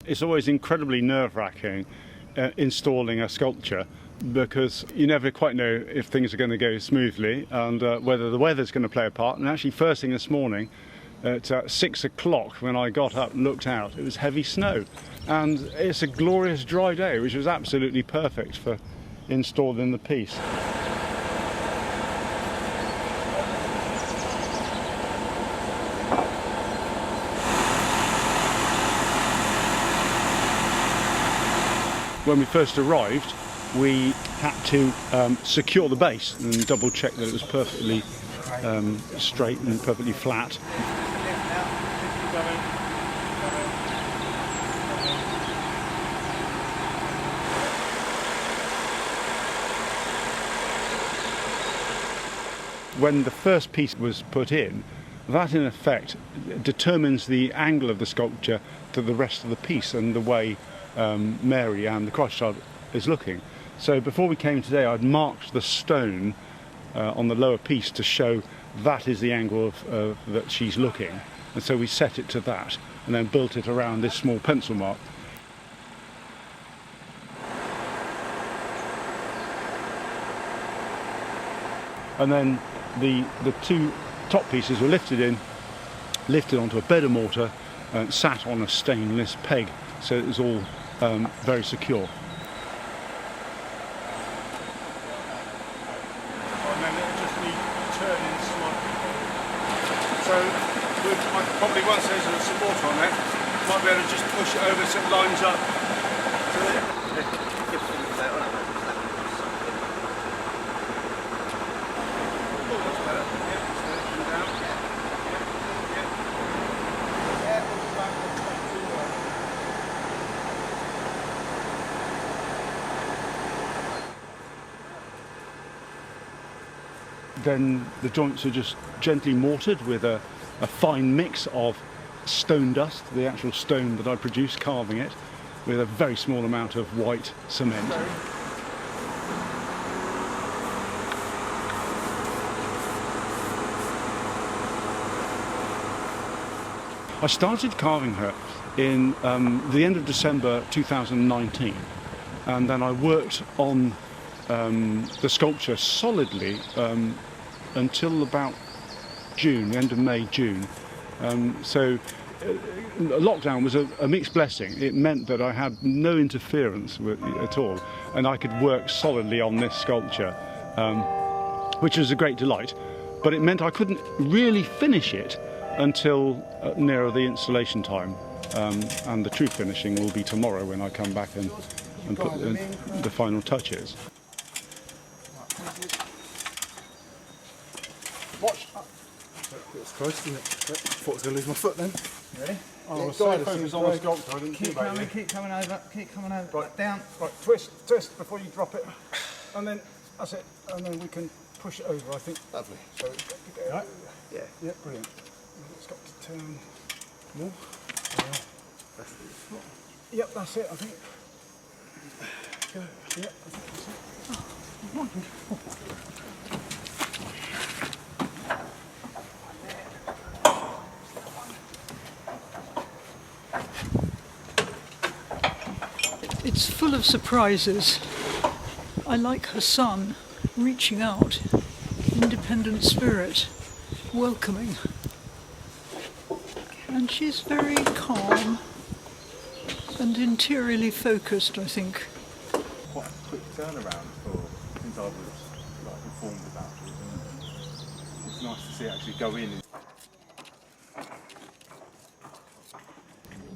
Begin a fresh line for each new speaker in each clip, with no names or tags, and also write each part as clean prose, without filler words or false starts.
It's always incredibly nerve-wracking installing a sculpture, because you never quite know if things are going to go smoothly and whether the weather's going to play a part. And actually first thing this morning at 6 o'clock when I got up and looked out, it was heavy snow, and it's a glorious dry day, which was absolutely perfect for installing the piece. When we first arrived, we had to secure the base and double check that it was perfectly straight and perfectly flat. When the first piece was put in, that in effect determines the angle of the sculpture to the rest of the piece and the way Mary and the Christ child is looking. So before we came today, I'd marked the stone on the lower piece to show that is the angle of that she's looking, and so we set it to that and then built it around this small pencil mark. And then the two top pieces were lifted onto a bed of mortar and sat on a stainless peg, so it was all very secure. And then it'll just need turning slightly. So probably once there's a support on it, might be able to just push it over so it lines up. Then the joints are just gently mortared with a fine mix of stone dust, the actual stone that I produce, carving it, with a very small amount of white cement. I started carving her in the end of December 2019, and then I worked on the sculpture solidly until about June, the end of May, June. So lockdown was a mixed blessing. It meant that I had no interference at all, and I could work solidly on this sculpture, which was a great delight. But it meant I couldn't really finish it until nearer the installation time, and the true finishing will be tomorrow when I come back and put the final touches.
Watch! It's close, isn't it? Thought I was going to lose my foot then.
Ready? Oh,
yeah,
sorry, focus on the sculpture. I didn't
keep coming, keep coming over,
Right.
Down.
Right, twist before you drop it. And then, that's it. And then we can push it over, I think.
Lovely.
So it's got to go. Right?
Yeah.
Yeah, brilliant. It's got to turn more. Yep, that's it, I think. Go. Yep, I think that's it.
It's full of surprises. I like her son, reaching out, independent spirit, welcoming. And she's very calm and interiorly focused, I think.
Quite a quick turnaround since I was informed about it. And it's nice to see it actually go in.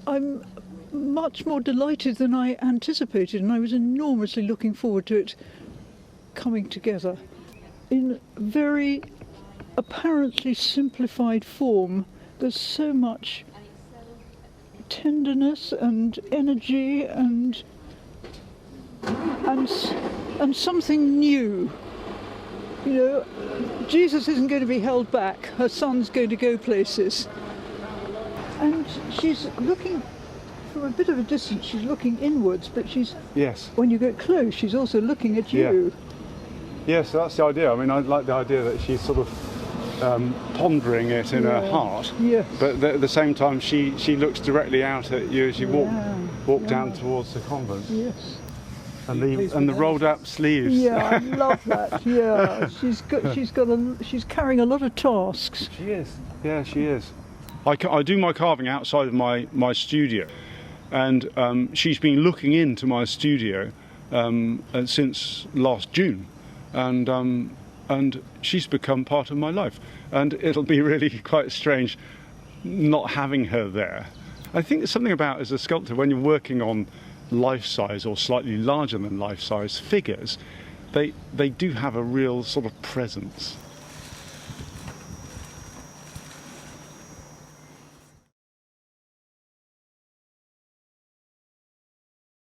I'm much more delighted than I anticipated, and I was enormously looking forward to it coming together. In very apparently simplified form, there's so much tenderness and energy and and something new. You know, Jesus isn't going to be held back. Her son's going to go places. And she's looking from a bit of a distance. She's looking inwards, but
Yes.
when you get close, she's also looking at you.
Yes, that's the idea. I mean, I like the idea that she's sort of pondering it in her heart.
Yes.
But at the same time, she looks directly out at you as you walk down towards the convent.
Yes.
And the rolled up sleeves.
Yeah, I love that. Yeah, she's carrying a lot of tasks.
She is. Yeah, she is. I do my carving outside of my studio, and she's been looking into my studio since last June, and she's become part of my life. And it'll be really quite strange not having her there. I think there's something about, as a sculptor, when you're working on life-size or slightly larger than life-size figures, they do have a real sort of presence.